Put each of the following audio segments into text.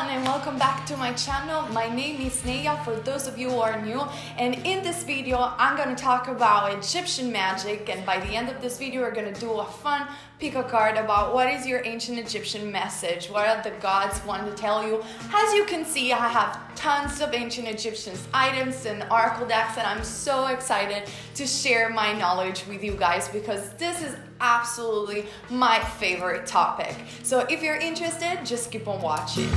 everyone, and welcome back to my channel. My name is Neyah for those of you who are new, and in this video I'm going to talk about Egyptian magic, and by the end of this video we're going to do a fun pick a card about what is your ancient Egyptian message, what are the gods want to tell you. As you can see, I have tons of ancient Egyptian items and oracle decks, and I'm so excited to share my knowledge with you guys because this is absolutely my favorite topic. So if you're interested, just keep on watching.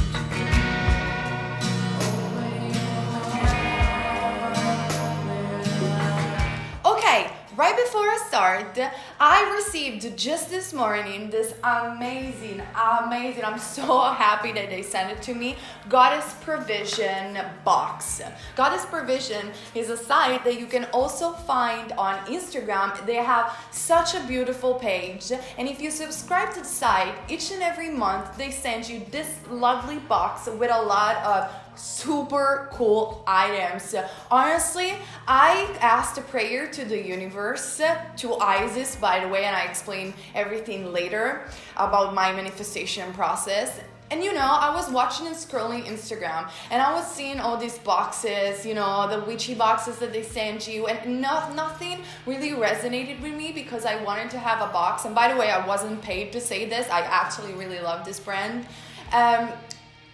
Okay, right before I start, I received just this morning this amazing, I'm so happy that they sent it to me, Goddess Provision box. Goddess Provision is a site that you can also find on Instagram. They have such a beautiful page, and if you subscribe to the site, each and every month they send you this lovely box with a lot of super cool items. Honestly, I asked a prayer to the universe, to Isis, by the way, and I explain everything later about my manifestation process. And you know, I was watching and scrolling Instagram, and I was seeing all these boxes, you know, the witchy boxes that they send you, and nothing really resonated with me because I wanted to have a box. And by the way, I wasn't paid to say this. I actually really love this brand.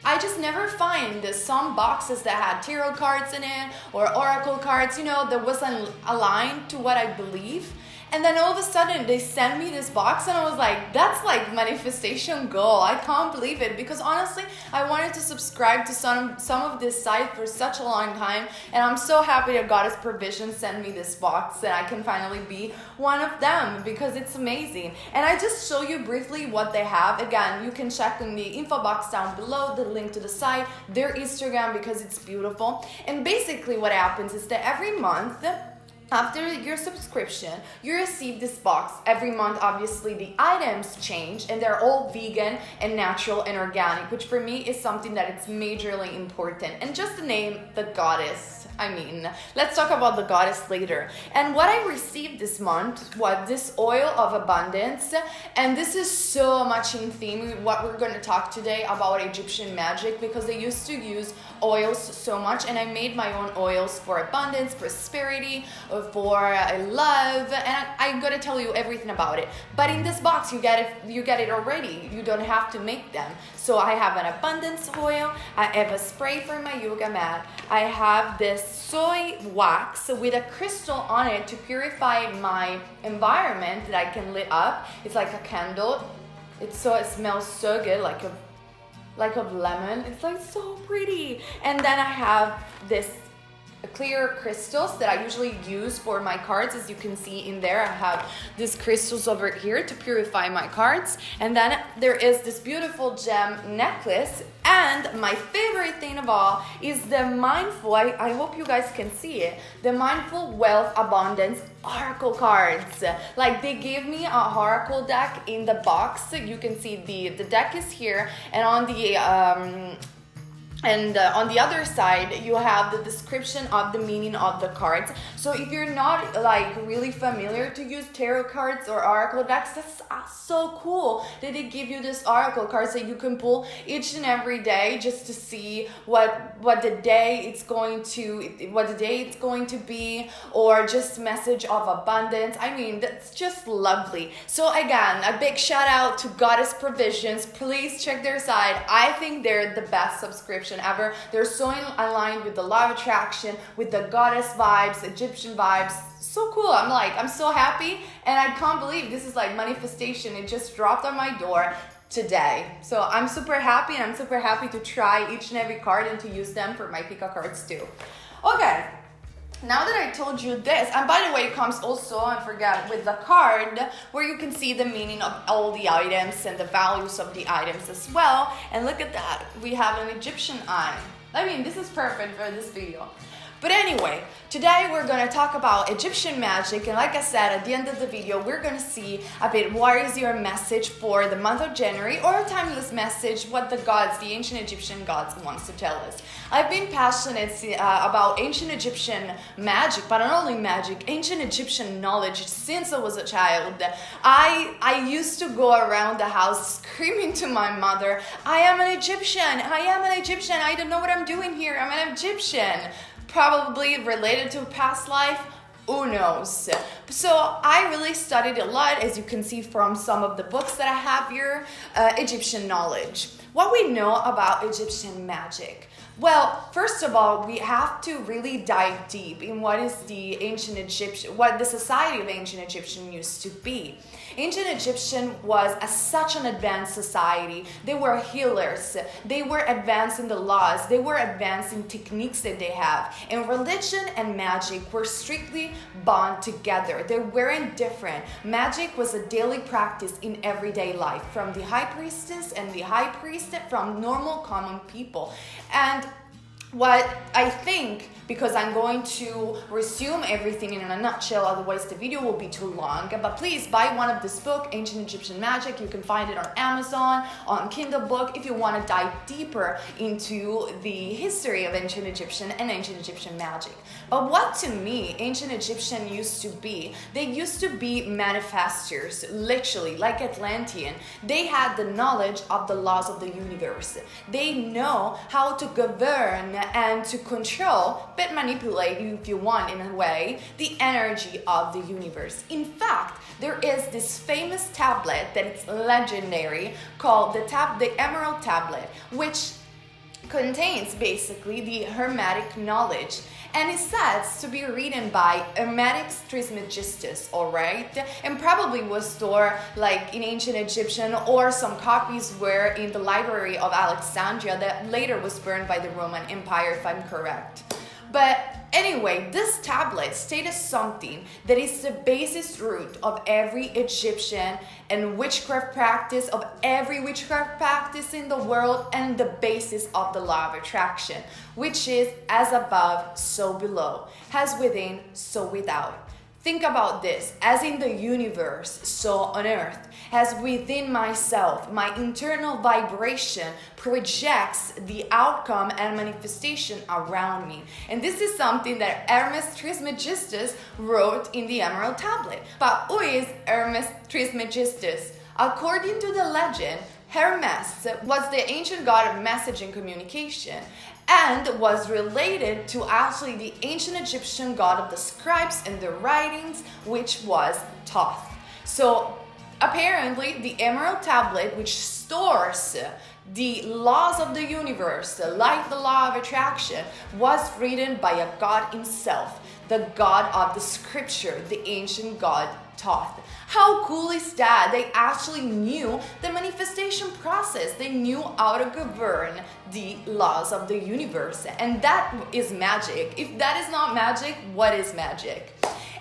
I just never find some boxes that had tarot cards in it or oracle cards, you know, that wasn't aligned to what I believe. And then all of a sudden they sent me this box, and I was like, that's like manifestation goal. I can't believe it, because honestly, I wanted to subscribe to some of this site for such a long time, and I'm so happy that Goddess Provision sent me this box and I can finally be one of them because it's amazing. And I just show you briefly what they have. Again, you can check in the info box down below the link to the site, their Instagram, because it's beautiful. And basically what happens is that every month, after your subscription, you receive this box. Every month, obviously, the items change, and they're all vegan and natural and organic, which for me is something that it's majorly important. And just the name, the goddess, I mean, let's talk about the goddess later. And what I received this month was this oil of abundance, and this is so much in theme with what we're going to talk today about Egyptian magic, because they used to use oils so much, and I made my own oils for abundance, prosperity, for love, and I'm gonna tell you everything about it. But in this box you get it already. You don't have to make them. So I have an abundance oil, I have a spray for my yoga mat, I have this soy wax with a crystal on it to purify my environment that I can lit up. It's like a candle. It smells so good, like of lemon. It's like so pretty. And then I have this clear crystals that I usually use for my cards. As you can see in there, I have these crystals over here to purify my cards. And then there is this beautiful gem necklace. And my favorite thing of all is the mindful, I hope you guys can see it, the Mindful Wealth Abundance oracle cards. Like, they gave me a oracle deck in the box. You can see the deck is here, and on the other side, you have the description of the meaning of the cards. So if you're not like really familiar to use tarot cards or oracle decks, that's so cool that they give you this oracle cards that you can pull each and every day just to see what the day it's going to be, or just message of abundance. I mean, that's just lovely. So again, a big shout out to Goddess Provisions. Please check their site. I think they're the best subscription ever. They're so aligned with the law of attraction, with the goddess vibes, Egyptian vibes. So cool. I'm so happy, and I can't believe this is like manifestation. It just dropped on my door today. So I'm super happy, and I'm super happy to try each and every card and to use them for my pick-a cards too. Okay. Now that I told you this, and by the way, it comes also, I forgot, with the card where you can see the meaning of all the items and the values of the items as well. And look at that, we have an Egyptian eye. I mean, this is perfect for this video. But anyway, today we're going to talk about Egyptian magic, and like I said, at the end of the video, we're going to see a bit what is your message for the month of January, or a timeless message, what the gods, the ancient Egyptian gods, wants to tell us. I've been passionate about ancient Egyptian magic, but not only magic, ancient Egyptian knowledge since I was a child. I used to go around the house screaming to my mother, I am an Egyptian, I don't know what I'm doing here, I'm an Egyptian. Probably related to a past life, who knows? So I really studied a lot, as you can see from some of the books that I have here, Egyptian knowledge. What we know about Egyptian magic? Well, first of all, we have to really dive deep in what is the ancient Egyptian, what the society of ancient Egyptian used to be. Ancient Egyptian was such an advanced society. They were healers. They were advanced in the laws. They were advanced in techniques that they have. And religion and magic were strictly bound together. They weren't different. Magic was a daily practice in everyday life, from the high priestess and the high priest, from normal common people. And what I think, because I'm going to resume everything in a nutshell, otherwise the video will be too long, but please buy one of this book, Ancient Egyptian Magic. You can find it on Amazon, on Kindle book, if you want to dive deeper into the history of ancient Egyptian and ancient Egyptian magic. But what to me ancient Egyptian used to be, they used to be manifestors, literally, like Atlantean. They had the knowledge of the laws of the universe. They know how to govern and to control, but manipulate, if you want, in a way, the energy of the universe. In fact, there is this famous tablet that is legendary called the Emerald Tablet, which contains basically the Hermetic knowledge, and it says to be written by Hermetic Trismegistus, alright? And probably was stored like in ancient Egyptian, or some copies were in the library of Alexandria that later was burned by the Roman Empire, if I'm correct. But anyway, this tablet stated something that is the basis root of every Egyptian and witchcraft practice, of every witchcraft practice in the world, and the basis of the law of attraction, which is as above, so below, as within, so without. Think about this, as in the universe, so on earth, as within myself, my internal vibration projects the outcome and manifestation around me. And this is something that Hermes Trismegistus wrote in the Emerald Tablet. But who is Hermes Trismegistus? According to the legend, Hermes was the ancient god of message and communication, and was related to actually the ancient Egyptian god of the scribes and the writings, which was Thoth. So apparently the Emerald Tablet, which stores the laws of the universe, like the law of attraction, was written by a god himself, the god of the scripture, the ancient god Thoth. How cool is that? They actually knew the manifestation process. They knew how to govern the laws of the universe. And that is magic. If that is not magic, what is magic?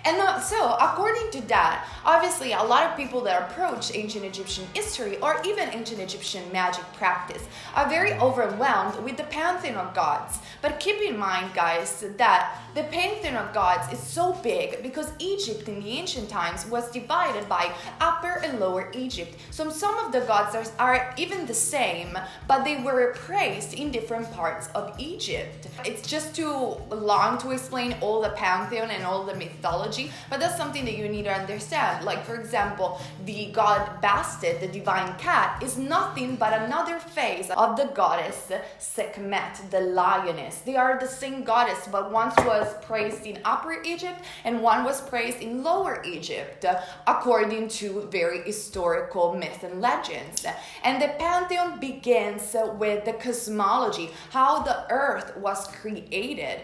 And so, according to that, obviously a lot of people that approach ancient Egyptian history or even ancient Egyptian magic practice are very overwhelmed with the pantheon of gods. But keep in mind, guys, that the pantheon of gods is so big because Egypt in the ancient times was divided by Upper and Lower Egypt. So some of the gods are even the same, but they were praised in different parts of Egypt. It's just too long to explain all the pantheon and all the mythology, but that's something that you need to understand. Like, for example, the god Bastet, the divine cat, is nothing but another face of the goddess Sekhmet, the lioness. They are the same goddess, but one was praised in Upper Egypt and one was praised in Lower Egypt, according to very historical myths and legends. And the pantheon begins with the cosmology, how the earth was created.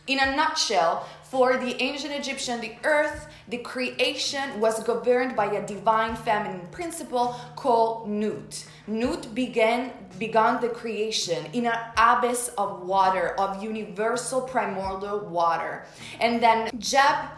In a nutshell, for the ancient Egyptian, the earth, the creation, was governed by a divine feminine principle called Nut. Nut began the creation in an abyss of water, of universal primordial water. And then Jeb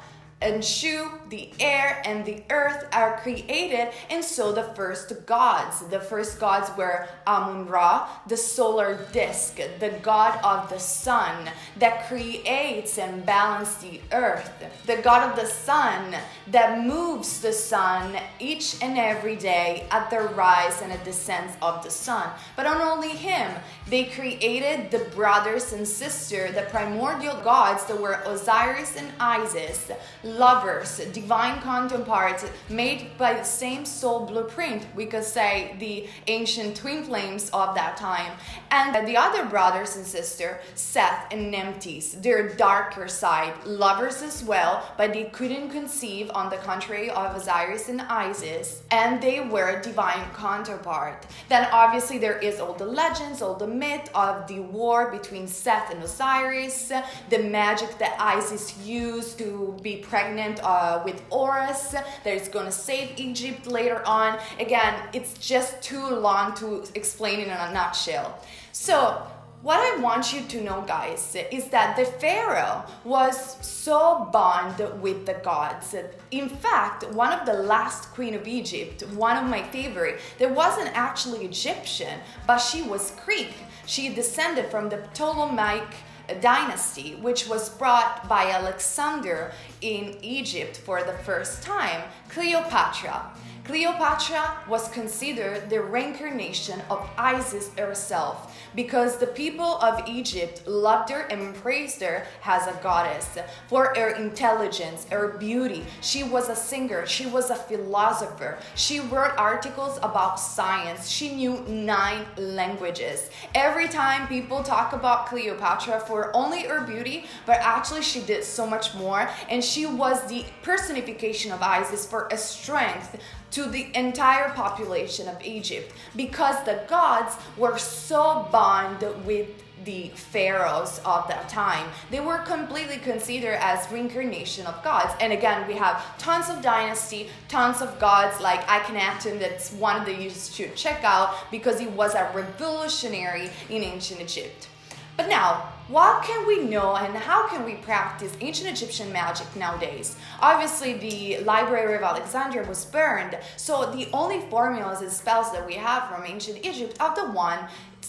and Shu, the air and the earth are created, and so the first gods. The first gods were Amun-Ra, the solar disk, the god of the sun that creates and balances the earth, the god of the sun that moves the sun each and every day at the rise and the descent of the sun. But not only him, they created the brothers and sisters, the primordial gods that were Osiris and Isis, lovers, divine counterparts, made by the same soul blueprint, we could say the ancient twin flames of that time. And the other brothers and sisters, Seth and Nemesis, their darker side, lovers as well, but they couldn't conceive, on the contrary of Osiris and Isis, and they were divine counterpart. Then obviously there is all the legends, all the myth of the war between Seth and Osiris, the magic that Isis used to be pregnant with Horus, that is going to save Egypt later on. Again, it's just too long to explain in a nutshell. So what I want you to know, guys, is that the Pharaoh was so bonded with the gods. In fact, one of the last queen of Egypt, one of my favorite, that wasn't actually Egyptian, but she was Greek. She descended from the Ptolemaic dynasty, which was brought by Alexander in Egypt for the first time, Cleopatra. Cleopatra was considered the reincarnation of Isis herself because the people of Egypt loved her and praised her as a goddess for her intelligence, her beauty. She was a singer, she was a philosopher, she wrote articles about science, she knew 9 languages. Every time people talk about Cleopatra for only her beauty, but actually she did so much more, and she was the personification of Isis for a strength to the entire population of Egypt, because the gods were so bonded with the pharaohs of that time. They were completely considered as reincarnation of gods. And again, we have tons of dynasty, tons of gods like Akhenaten. That's one that you should check out because he was a revolutionary in ancient Egypt. But now, what can we know and how can we practice ancient Egyptian magic nowadays? Obviously, the Library of Alexandria was burned, so the only formulas and spells that we have from ancient Egypt are the ones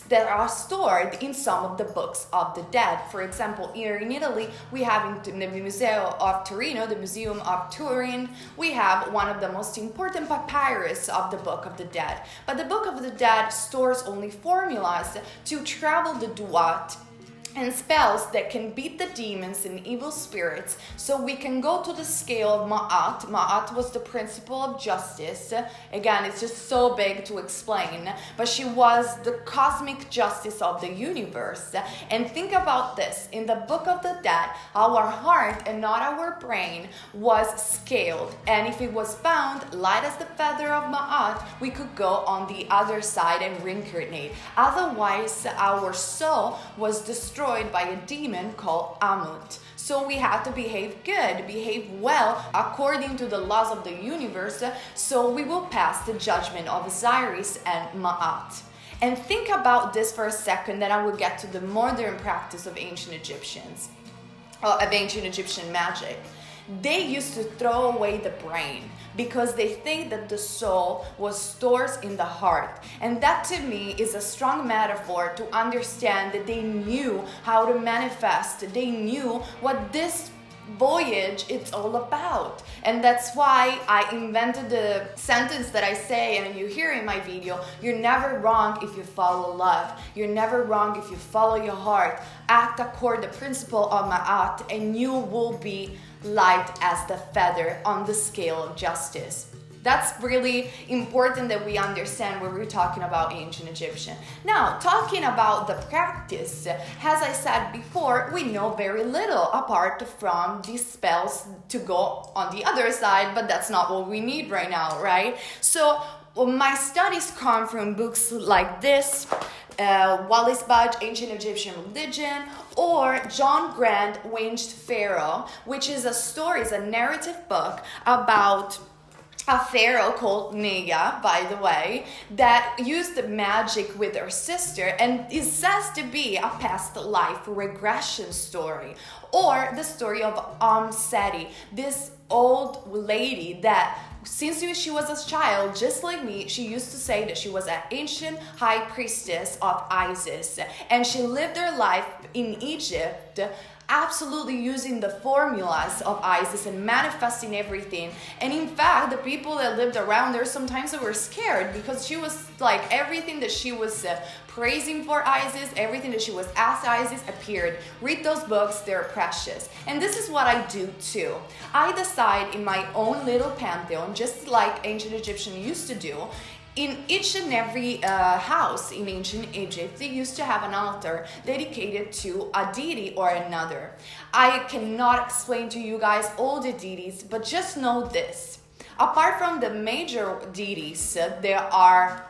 that are stored in some of the books of the dead. For example, here in Italy, we have in the Museum of Torino, the Museum of Turin, we have one of the most important papyrus of the Book of the Dead. But the Book of the Dead stores only formulas to travel the Duat and spells that can beat the demons and evil spirits, so we can go to the scale of Ma'at. Ma'at was the principle of justice. Again, it's just so big to explain, but she was the cosmic justice of the universe. And think about this, in the Book of the Dead, our heart and not our brain was scaled, and if it was found light as the feather of Ma'at, we could go on the other side and reincarnate. Otherwise, our soul was destroyed by a demon called Amut. So we have to behave good, behave well according to the laws of the universe, so we will pass the judgment of Osiris and Ma'at. And think about this for a second, then I will get to the modern practice of ancient Egyptians, of ancient Egyptian magic. They used to throw away the brain because they think that the soul was stored in the heart. And that to me is a strong metaphor to understand that they knew how to manifest. They knew what this voyage it's all about. And that's why I invented the sentence that I say and you hear in my video: you're never wrong if you follow love, you're never wrong if you follow your heart, act according to the principle of Ma'at, and you will be light as the feather on the scale of justice. That's really important that we understand when we're talking about ancient Egyptian. Now, talking about the practice, as I said before, we know very little apart from these spells to go on the other side, but that's not what we need right now, right? So, my studies come from books like this, Wallis Budge, Ancient Egyptian Religion, or John Grant, Winged Pharaoh, which is a story, is a narrative book about a pharaoh called Neyah, by the way, that used magic with her sister, and it says to be a past life regression story, or the story of Seti, this old lady that since she was a child, just like me, she used to say that she was an ancient high priestess of Isis, and she lived her life in Egypt absolutely using the formulas of Isis and manifesting everything. And in fact, the people that lived around her, sometimes they were scared because she was like everything that she was praising for Isis, everything that she was asked Isis appeared. Read those books, they're precious. And this is what I do too. I decide in my own little pantheon, just like ancient Egyptian used to do. In each and every house in ancient Egypt, they used to have an altar dedicated to a deity or another. I cannot explain to you guys all the deities, but just know this. Apart from the major deities, there are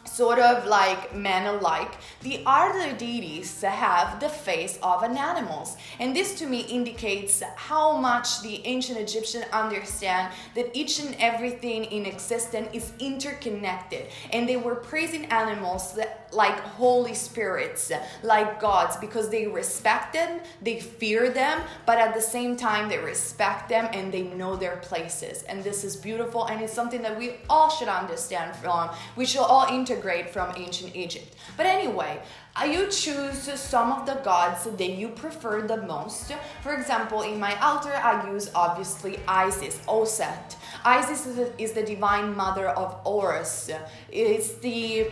sort of like man-alike, the other deities have the face of an animal. And this to me indicates how much the ancient Egyptians understand that each and everything in existence is interconnected. And they were praising animals like holy spirits, like gods, because they respect them, they fear them, but at the same time they respect them and they know their places. And this is beautiful, and it's something that we all should understand from. We should all integrate from ancient Egypt. But anyway, you choose some of the gods that you prefer the most. For example, in my altar, I use obviously Isis, Oset. Isis is the divine mother of Horus. It's the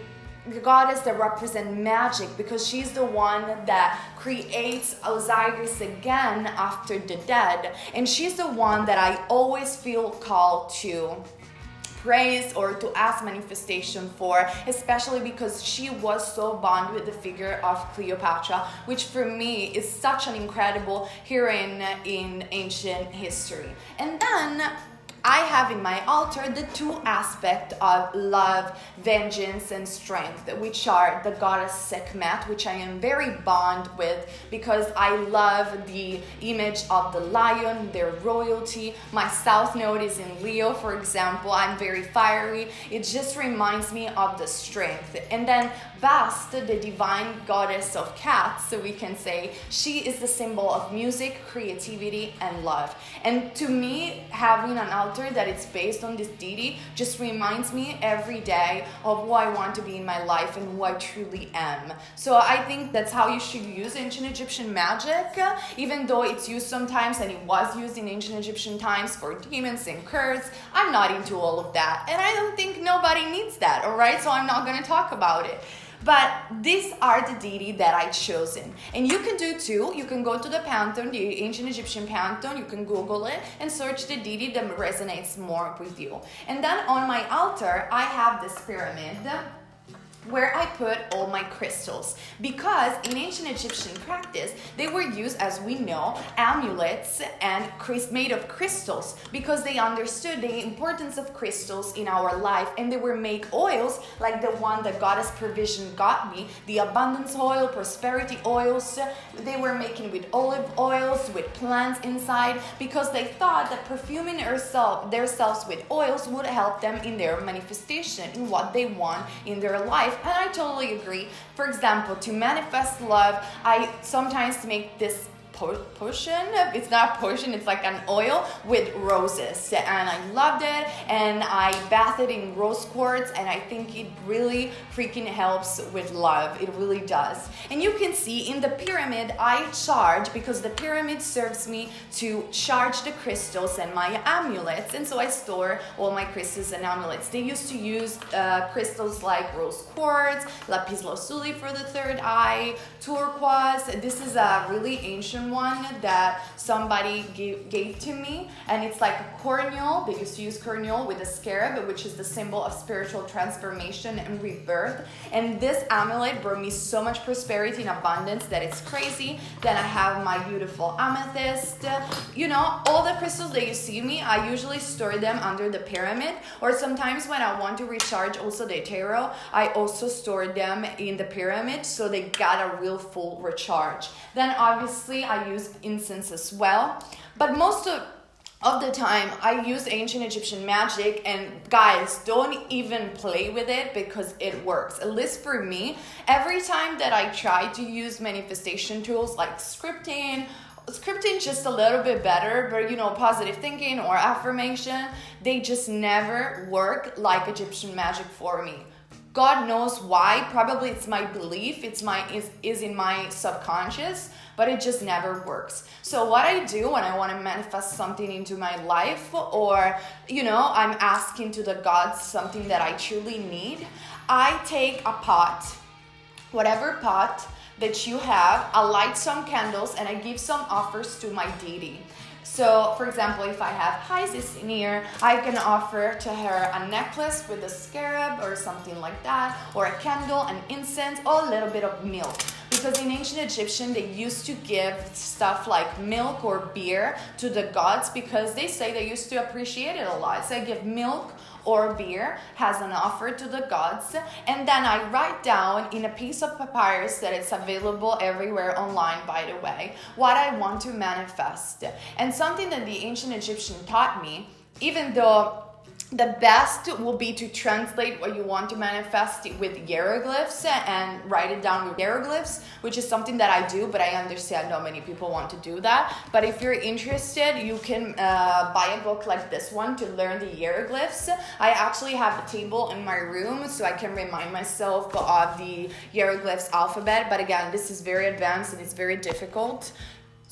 goddess that represents magic because she's the one that creates Osiris again after the dead. And she's the one that I always feel called to praise or to ask manifestation for, especially because she was so bound with the figure of Cleopatra, which for me is such an incredible heroine in ancient history. And then I have in my altar the two aspects of love, vengeance, and strength, which are the goddess Sekhmet, which I am very bound with because I love the image of the lion, their royalty. My south node is in Leo, for example. I'm very fiery. It just reminds me of the strength. And then Bast, the divine goddess of cats, so we can say she is the symbol of music, creativity, and love. And to me, having an altar that it's based on this deity just reminds me every day of who I want to be in my life and who I truly am. So I think that's how you should use ancient Egyptian magic, even though it's used sometimes and it was used in ancient Egyptian times for demons and curses. I'm not into all of that, and I don't think nobody needs that, all right? So I'm not going to talk about it. But these are the deity that I chosen. And you can do too. You can go to the pantheon, the ancient Egyptian pantheon. You can Google it and search the deity that resonates more with you. And then on my altar, I have this pyramid where I put all my crystals, because in ancient Egyptian practice they were used, as we know, amulets and made of crystals, because they understood the importance of crystals in our life, and they were make oils like the one that Goddess Provision got me, the abundance oil, prosperity oils. They were making with olive oils, with plants inside, because they thought that perfuming themselves with oils would help them in their manifestation, in what they want in their life. And I totally agree. For example, to manifest love, I sometimes make this potion. It's not a potion, it's like an oil with roses, and I loved it, and I bath it in rose quartz, and I think it really freaking helps with love. It really does. And you can see in the pyramid I charge, because the pyramid serves me to charge the crystals and my amulets, and so I store all my crystals and amulets. They used to use crystals like rose quartz, lapis lazuli for the third eye, turquoise. This is a really ancient one that somebody gave to me, and it's like a cornmeal. They used to use cornmeal with a scarab, which is the symbol of spiritual transformation and rebirth. And this amulet brought me so much prosperity and abundance that it's crazy. Then I have my beautiful amethyst. You know, all the crystals that you see me, I usually store them under the pyramid, or sometimes when I want to recharge also the tarot, I also store them in the pyramid so they got a real full recharge. Then obviously I use incense as well, but most of of the time I use ancient Egyptian magic, and guys, don't even play with it because it works. At least for me, every time that I try to use manifestation tools like scripting just a little bit better, but positive thinking or affirmation, they just never work like Egyptian magic for me. God knows why. Probably it's my belief, is in my subconscious, but it just never works. So what I do when I want to manifest something into my life, or I'm asking to the gods something that I truly need, I take a pot, whatever pot that you have, I light some candles and I give some offers to my deity. So, for example, if I have Isis in here, I can offer to her a necklace with a scarab or something like that, or a candle, an incense, or a little bit of milk. Because in ancient Egyptian, they used to give stuff like milk or beer to the gods because they say they used to appreciate it a lot. So I give milk or beer as an offer to the gods, and then I write down in a piece of papyrus that it's available everywhere online, by the way, what I want to manifest. And something that the ancient Egyptian taught me, even though the best will be to translate what you want to manifest with hieroglyphs and write it down with hieroglyphs, which is something that I do, but I understand not many people want to do that. But if you're interested, you can buy a book like this one to learn the hieroglyphs. I actually have a table in my room so I can remind myself of the hieroglyphs alphabet. But again, this is very advanced and it's very difficult.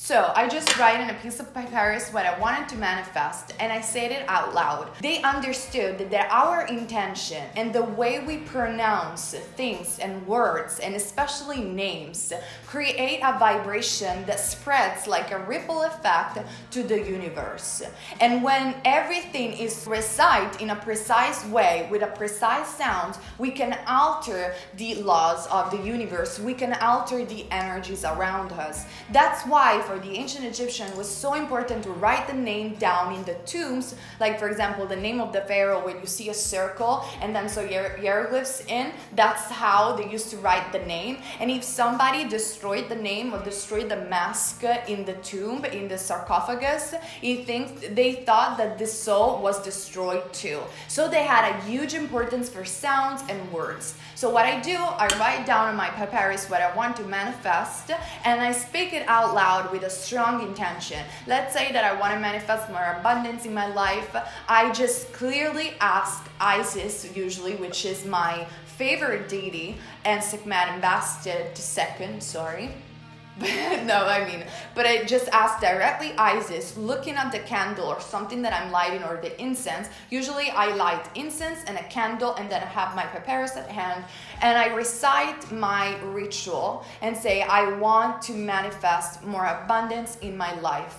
So I just write in a piece of papyrus what I wanted to manifest, and I said it out loud. They understood that our intention and the way we pronounce things and words, and especially names, create a vibration that spreads like a ripple effect to the universe. And when everything is recited in a precise way, with a precise sound, we can alter the laws of the universe. We can alter the energies around us. That's why for the ancient Egyptian was so important to write the name down in the tombs, like for example the name of the pharaoh, where you see a circle and then so hieroglyphs in, that's how they used to write the name. And if somebody destroyed the name or destroyed the mask in the tomb, in the sarcophagus, they thought that the soul was destroyed too. So they had a huge importance for sounds and words. So what I do, I write down on my papyrus what I want to manifest, and I speak it out loud with a strong intention. Let's say that I want to manifest more abundance in my life. I just clearly ask Isis, usually, which is my favorite deity, and Sekhmet ambassador to second, sorry. But I just ask directly Isis, looking at the candle or something that I'm lighting, or the incense. Usually I light incense and a candle, and then I have my papyrus at hand, and I recite my ritual and say, I want to manifest more abundance in my life.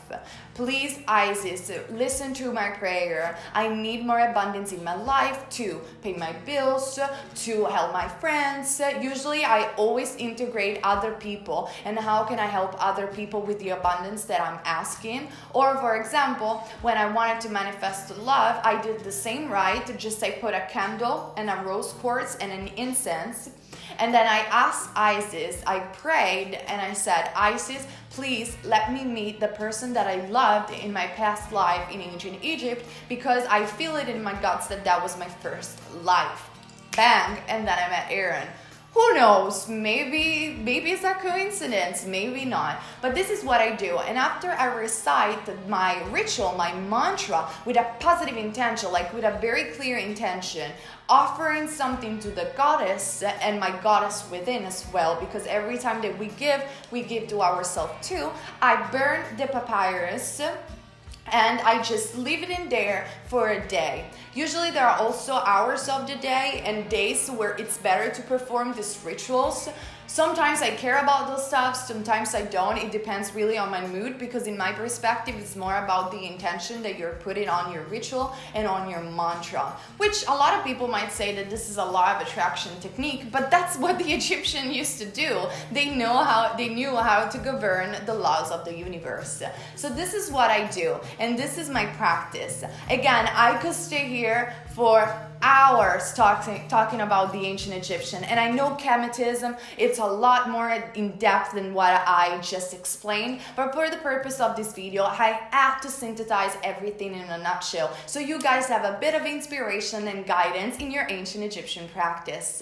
Please, Isis, listen to my prayer. I need more abundance in my life to pay my bills, to help my friends. Usually I always integrate other people, and how can I help other people with the abundance that I'm asking? Or for example, when I wanted to manifest love, I did the same rite, just I put a candle and a rose quartz and an incense. And then I asked Isis, I prayed, and I said, Isis, please let me meet the person that I loved in my past life in ancient Egypt, because I feel it in my guts that was my first life. Bang, and then I met Aaron. Who knows, maybe it's a coincidence, maybe not. But this is what I do. And after I recite my ritual, my mantra, with a positive intention, like with a very clear intention, offering something to the goddess and my goddess within as well, because every time that we give to ourselves too, I burn the papyrus and I just leave it in there for a day. Usually there are also hours of the day and days where it's better to perform these rituals. Sometimes I care about those stuff, sometimes I don't. It depends really on my mood, because in my perspective, it's more about the intention that you're putting on your ritual and on your mantra, which a lot of people might say that this is a law of attraction technique, but that's what the Egyptians used to do. They knew how to govern the laws of the universe. So this is what I do, and this is my practice. Again, I could stay here for hours talking about the ancient Egyptian, and I know Kemetism, it's a lot more in depth than what I just explained, but for the purpose of this video, I have to synthesize everything in a nutshell so you guys have a bit of inspiration and guidance in your ancient Egyptian practice.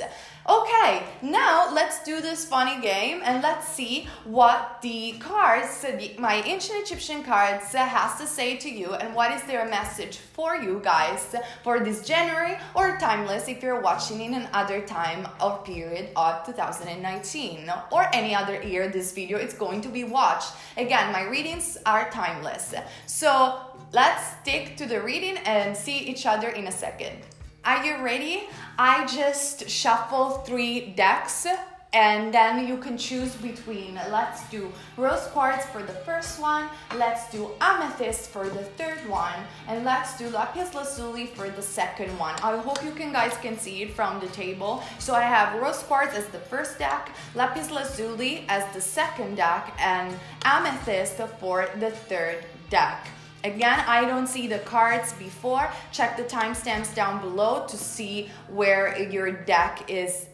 Okay, now let's do this funny game and let's see what the cards, my ancient Egyptian cards, has to say to you and what is their message for you guys for this January, or timeless if you're watching in another time or period of 2019 or any other year this video it's going to be watched. Again, my readings are timeless. So let's stick to the reading and see each other in a second. Are you ready? I just shuffle 3 decks and then you can choose between. Let's do rose quartz for the first one, let's do amethyst for the third one, and let's do lapis lazuli for the second one. I hope you guys can see it from the table. So I have rose quartz as the first deck, lapis lazuli as the second deck, and amethyst for the third deck. Again, I don't see the cards before. Check the timestamps down below to see where your deck is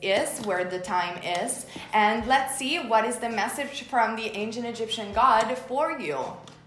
where the time is. And let's see what is the message from the ancient Egyptian god for you,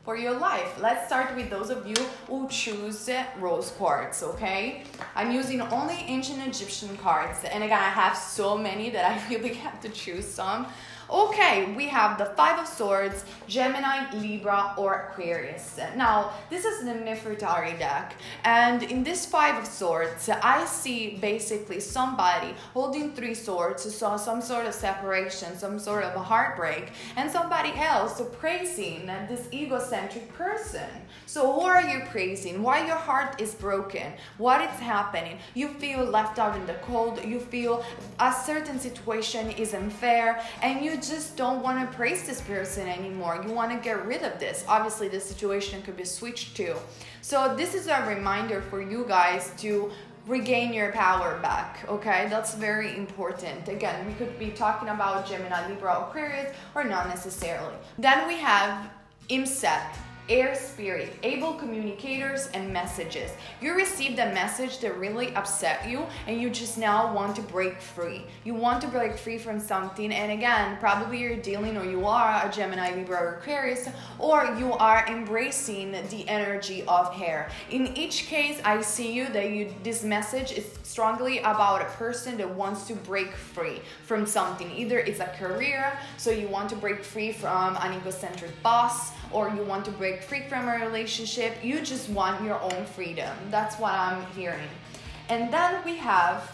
for your life. Let's start with those of you who choose rose quartz, okay? I'm using only ancient Egyptian cards. And again, I have so many that I really have to choose some. Okay, we have the 5 of Swords, Gemini, Libra, or Aquarius. Now, this is the Nefertari deck, and in this 5 of Swords, I see basically somebody holding 3 swords, so some sort of separation, some sort of a heartbreak, and somebody else praising this egocentric person. So who are you praising? Why your heart is broken? What is happening? You feel left out in the cold, you feel a certain situation is unfair, and you just don't want to praise this person anymore. You want to get rid of this. Obviously, the situation could be switched to. So this is a reminder for you guys to regain your power back, okay? That's very important. Again, we could be talking about Gemini, Libra, Aquarius, or not necessarily. Then we have Imset, air spirit, able communicators and messages. You received a message that really upset you and you just now want to break free. You want to break free from something, and again, probably you're dealing, or you are a Gemini, Libra, or Aquarius, or you are embracing the energy of hair. In each case, I see you that this message is strongly about a person that wants to break free from something. Either it's a career, so you want to break free from an egocentric boss, or you want to break free from a relationship. You just want your own freedom. That's what I'm hearing. And then we have,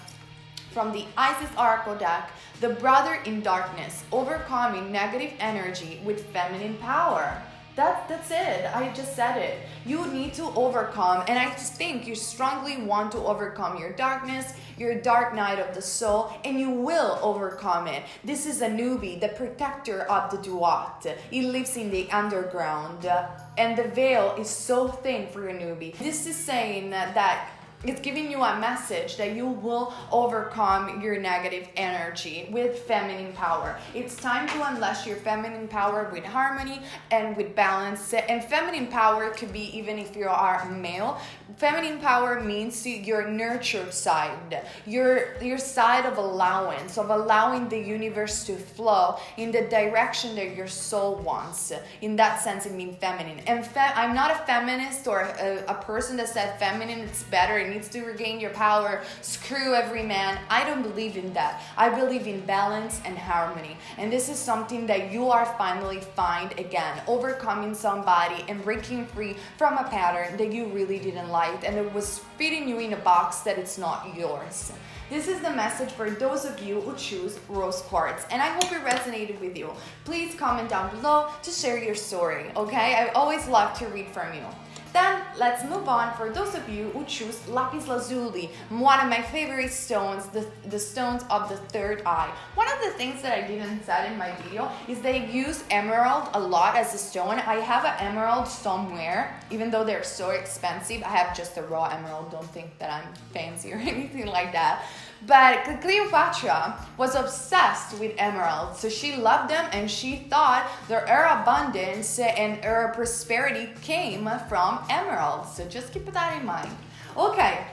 from the Isis Oracle deck, the Brother in Darkness, overcoming negative energy with feminine power. That's it. I just said it. You need to overcome, and I just think you strongly want to overcome your darkness, your dark night of the soul, and you will overcome it. This is a newbie, the protector of the Duat. He lives in the underground, and the veil is so thin for a newbie. This is saying that it's giving you a message that you will overcome your negative energy with feminine power. It's time to unleash your feminine power with harmony and with balance. And feminine power could be, even if you are a male, feminine power means your nurtured side, your side of allowance, of allowing the universe to flow in the direction that your soul wants. In that sense, it means feminine. And I'm not a feminist or a person that said feminine it's better, it needs to regain your power, screw every man. I don't believe in that. I believe in balance and harmony. And this is something that you are finally find again, overcoming somebody and breaking free from a pattern that you really didn't like and it was fitting you in a box that it's not yours. This is the message for those of you who choose rose quartz, and I hope it resonated with you. Please comment down below to share your story, okay? I always love to read from you. Then let's move on for those of you who choose lapis lazuli, one of my favorite stones, the stones of the third eye. One of the things that I didn't say in my video is they use emerald a lot as a stone. I have an emerald somewhere, even though they're so expensive. I have just a raw emerald, don't think that I'm fancy or anything like that. But Cleopatra was obsessed with emeralds, so she loved them and she thought her abundance and her prosperity came from emeralds. So just keep that in mind. Okay,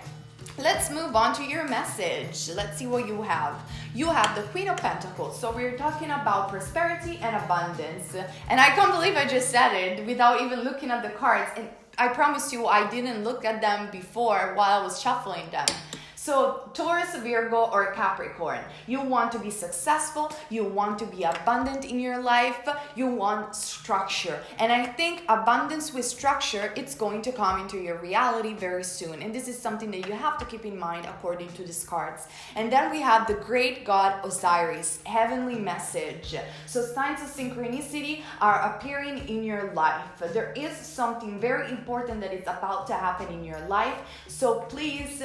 Let's move on to your message. Let's see what you have. You have the Queen of Pentacles. So we're talking about prosperity and abundance. And I can't believe I just said it without even looking at the cards. And I promise you, I didn't look at them before while I was shuffling them. So Taurus, Virgo, or Capricorn, you want to be successful, you want to be abundant in your life, you want structure. And I think abundance with structure, it's going to come into your reality very soon. And this is something that you have to keep in mind according to these cards. And then we have the great god Osiris, heavenly message. So signs of synchronicity are appearing in your life. There is something very important that is about to happen in your life. So please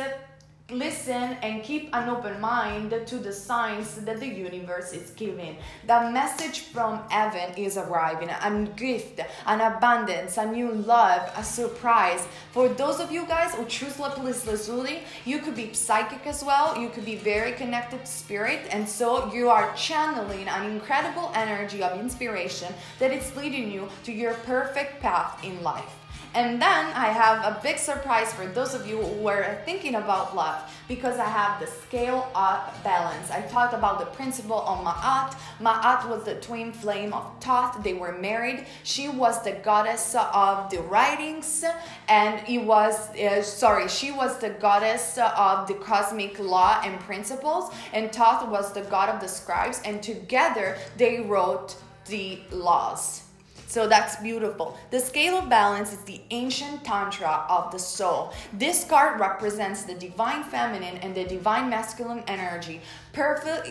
listen and keep an open mind to the signs that the universe is giving. The message from heaven is arriving, a gift, an abundance, a new love, a surprise. For those of you guys who choose Lapis Lazuli, you could be psychic as well. You could be very connected to spirit, and so you are channeling an incredible energy of inspiration that is leading you to your perfect path in life. And then I have a big surprise for those of you who are thinking about love, because I have the scale of balance. I talked about the principle of Ma'at. Ma'at was the twin flame of Thoth. They were married. She was the goddess of the writings, and she was the goddess of the cosmic law and principles, and Thoth was the god of the scribes, and together they wrote the laws. So that's beautiful. The scale of balance is the ancient tantra of the soul. This card represents the divine feminine and the divine masculine energy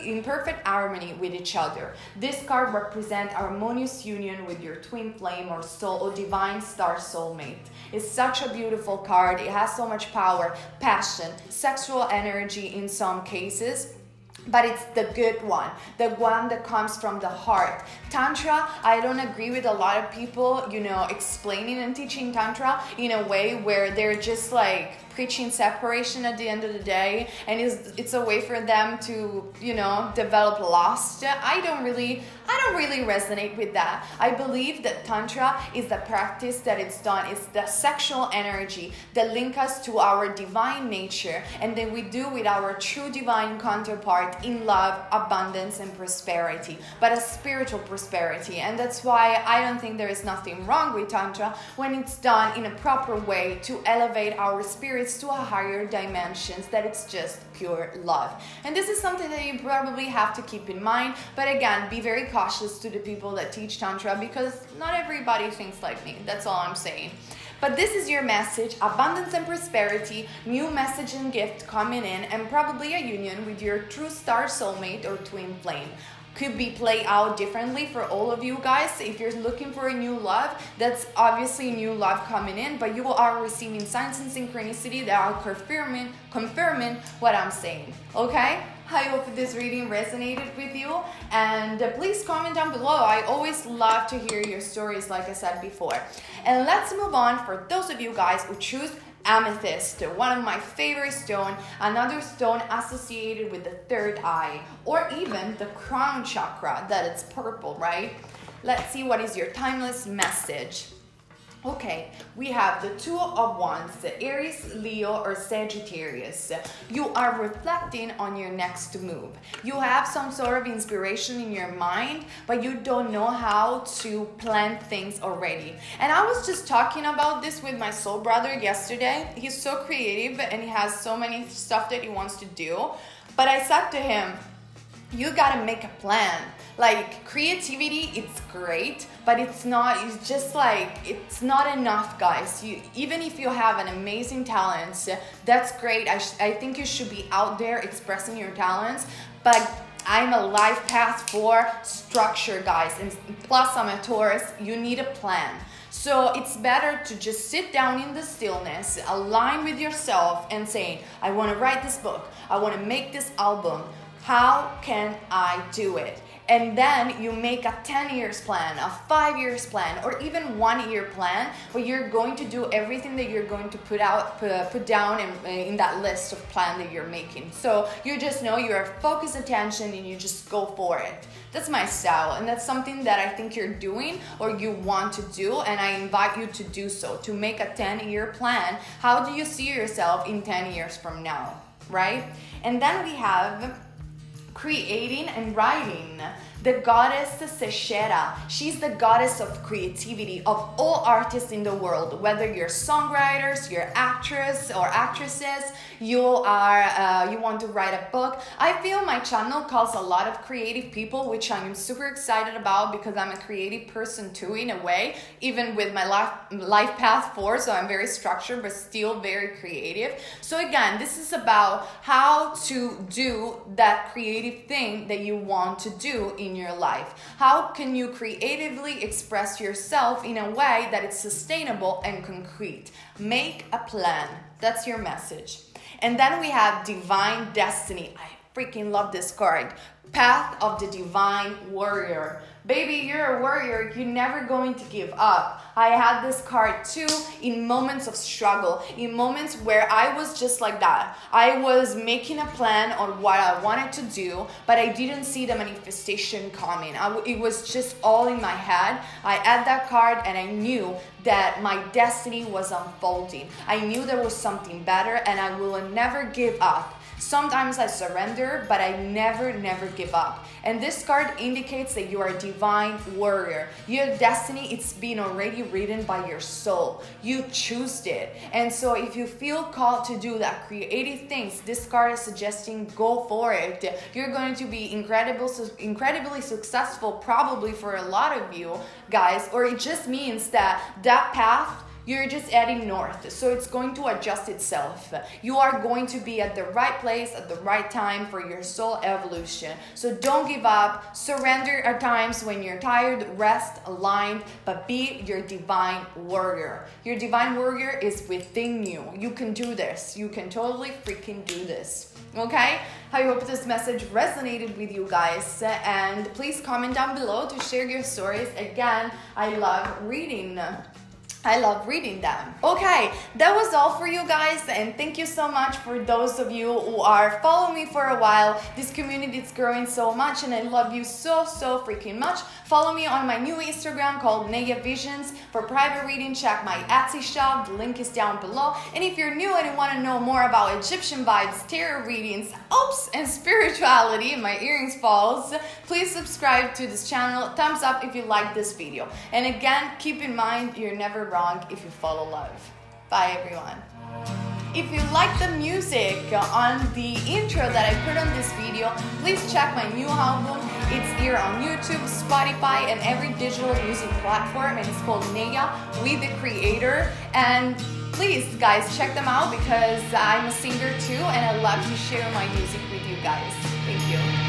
in perfect harmony with each other. This card represents harmonious union with your twin flame or soul or divine star soulmate. It's such a beautiful card. It has so much power, passion, sexual energy in some cases. But it's the good one, the one that comes from the heart. Tantra, I don't agree with a lot of people, explaining and teaching Tantra in a way where they're just like preaching separation at the end of the day, and it's a way for them to, develop lust. I don't really resonate with that. I believe that Tantra is the practice that it's done. It's the sexual energy that link us to our divine nature, and then we do with our true divine counterpart in love, abundance, and prosperity, but a spiritual prosperity. And that's why I don't think there is nothing wrong with Tantra when it's done in a proper way to elevate our spirits to a higher dimensions, that it's just pure love. And this is something that you probably have to keep in mind. But again, be very cautious to the people that teach Tantra, because not everybody thinks like me. That's all I'm saying. But this is your message, abundance and prosperity, new message and gift coming in, and probably a union with your true star soulmate or twin flame. Could be play out differently for all of you guys. If you're looking for a new love, that's obviously new love coming in, but you are receiving signs and synchronicity that are confirming what I'm saying. Okay? I hope this reading resonated with you, and please comment down below. I always love to hear your stories, like I said before. And let's move on for those of you guys who choose amethyst, one of my favorite stone, another stone associated with the third eye, or even the crown chakra, that it's purple, right? Let's see what is your timeless message. Okay, we have the Two of Wands, Aries, Leo, or Sagittarius. You are reflecting on your next move. You have some sort of inspiration in your mind, but you don't know how to plan things already. And I was just talking about this with my soul brother yesterday. He's so creative and he has so many stuff that he wants to do. But I said to him, you gotta make a plan. Like, creativity, it's great, but it's not enough, guys. Even if you have an amazing talent, that's great. I think you should be out there expressing your talents, but I'm a life path for structure, guys. And plus I'm a Taurus, you need a plan. So it's better to just sit down in the stillness, align with yourself and say, I want to write this book, I want to make this album. how can I do it? And then you make a 10 years plan, a 5 years plan, or even 1 year plan where you're going to do everything that you're going to put down in that list of plan that you're making. So you just know you're focused attention and you just go for it. That's my style, and that's something that I think you're doing or you want to do, and I invite you to do so, to make a 10-year plan. How do you see yourself in 10 years from now, right? And then we have creating and writing. The goddess Seshera, she's the goddess of creativity of all artists in the world. Whether you're songwriters, you're actress or actresses, you want to write a book. I feel my channel calls a lot of creative people, which I'm super excited about because I'm a creative person too, in a way, even with my life path 4, so I'm very structured but still very creative. So again, this is about how to do that creative thing that you want to do in your life. How can you creatively express yourself in a way that it's sustainable and concrete? Make a plan. That's your message. And then we have divine destiny. I freaking love this card. Path of the divine warrior. Baby, you're a warrior. You're never going to give up. I had this card too in moments of struggle, in moments where I was just like that. I was making a plan on what I wanted to do, but I didn't see the manifestation coming. It was just all in my head. I had that card and I knew that my destiny was unfolding. I knew there was something better and I will never give up. Sometimes I surrender, but I never give up. And this card indicates that you are a divine warrior. Your destiny, it's been already written by your soul. You choose it. And so if you feel called to do that creative things, this card is suggesting go for it. You're going to be incredibly successful, probably for a lot of you guys, or it just means that path, you're just heading north, so it's going to adjust itself. You are going to be at the right place at the right time for your soul evolution. So don't give up. Surrender at times when you're tired. Rest, aligned, but be your divine warrior. Your divine warrior is within you. You can do this. You can totally freaking do this. Okay? I hope this message resonated with you guys, and please comment down below to share your stories. Again, I love reading them. Okay, that was all for you guys, and thank you so much for those of you who are following me for a while. This community is growing so much and I love you so freaking much. Follow me on my new Instagram called Neyah Visions. For private reading, check my Etsy shop, the link is down below. And if you're new and you want to know more about Egyptian vibes, tarot readings, and spirituality, my earrings falls, please subscribe to this channel. Thumbs up if you like this video. And again, keep in mind, you're never wrong if you follow love. Bye everyone. If you like the music on the intro that I put on this video, please check my new album. It's here on YouTube, Spotify, and every digital music platform, and it's called Neyah with the Creator. And please guys, check them out because I'm a singer too and I love to share my music with you guys. Thank you.